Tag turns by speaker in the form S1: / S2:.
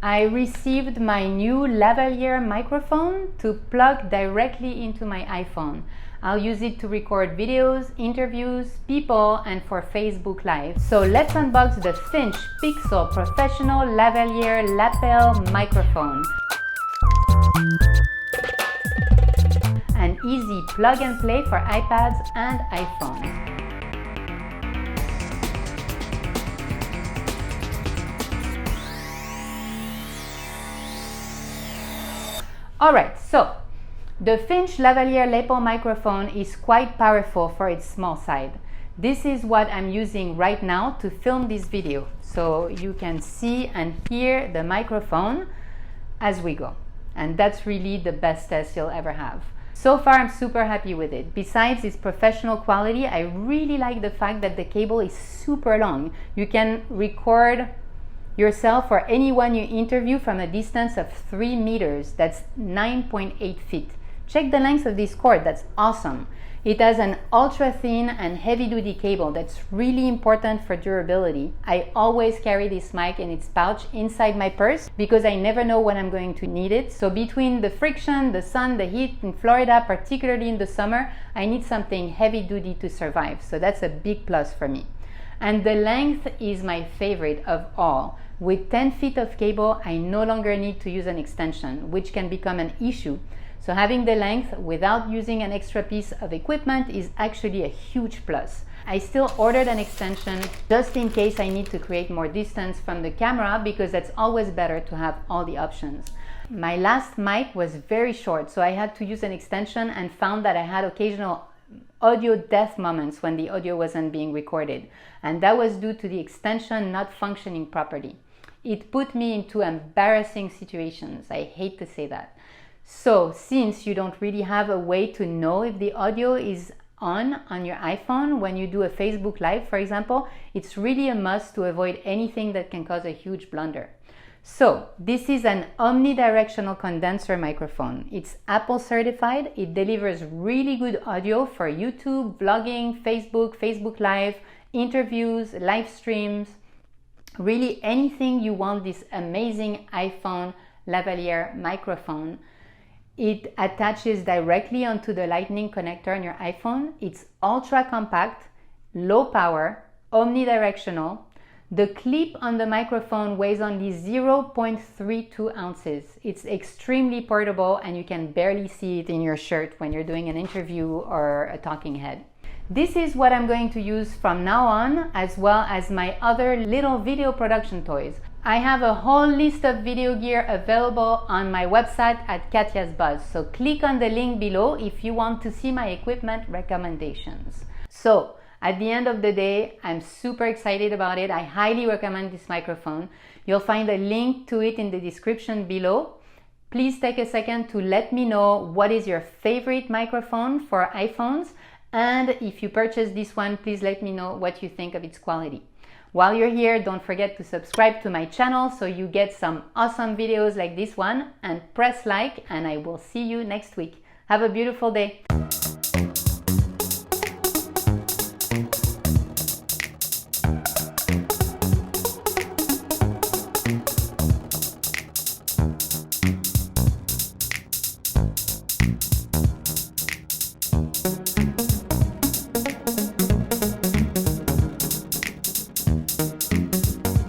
S1: I received my new Lavalier microphone to plug directly into my iPhone. I'll use it to record videos, interviews, people, and for Facebook Live. So let's unbox the Finch Pixel Professional Lavalier Lapel Microphone. An easy plug and play for iPads and iPhones. Alright, so the Finch Lavalier Lapel microphone is quite powerful for its small size. This is what I'm using right now to film this video, so you can see and hear the microphone as we go. And that's really the best test you'll ever have. So far, I'm super happy with it. Besides its professional quality, I really like the fact that the cable is super long. You can record yourself or anyone you interview from a distance of 3 meters. That's 9.8 feet. Check the length of this cord, that's awesome. It has an ultra thin and heavy duty cable that's really important for durability. I always carry this mic in its pouch inside my purse because I never know when I'm going to need it. So between the friction, the sun, the heat in Florida, particularly in the summer, I need something heavy duty to survive. So that's a big plus for me. And the length is my favorite of all. With 10 feet of cable, I no longer need to use an extension, which can become an issue. So having the length without using an extra piece of equipment is actually a huge plus. I still ordered an extension just in case I need to create more distance from the camera, because that's always better to have all the options. My last mic was very short, so I had to use an extension and found that I had occasional audio death moments when the audio wasn't being recorded. And that was due to the extension not functioning properly. It put me into embarrassing situations. I hate to say that. So since you don't really have a way to know if the audio is on your iPhone when you do a Facebook Live, for example, it's really a must to avoid anything that can cause a huge blunder. So this is an omnidirectional condenser microphone. It's Apple certified. It delivers really good audio for YouTube, vlogging, Facebook Live, interviews, live streams, really anything you want this amazing iPhone Lavalier microphone. It attaches directly onto the lightning connector on your iPhone. It's ultra compact, low power, omnidirectional. The clip on the microphone weighs only 0.32 ounces. It's extremely portable and you can barely see it in your shirt when you're doing an interview or a talking head. This is what I'm going to use from now on, as well as my other little video production toys. I have a whole list of video gear available on my website at Katia's Buzz, so click on the link below if you want to see my equipment recommendations. So, at the end of the day, I'm super excited about it. I highly recommend this microphone. You'll find a link to it in the description below. Please take a second to let me know what is your favorite microphone for iPhones, and if you purchase this one, please let me know what you think of its quality. While you're here, don't forget to subscribe to my channel so you get some awesome videos like this one, and press like, and I will see you next week. Have a beautiful day.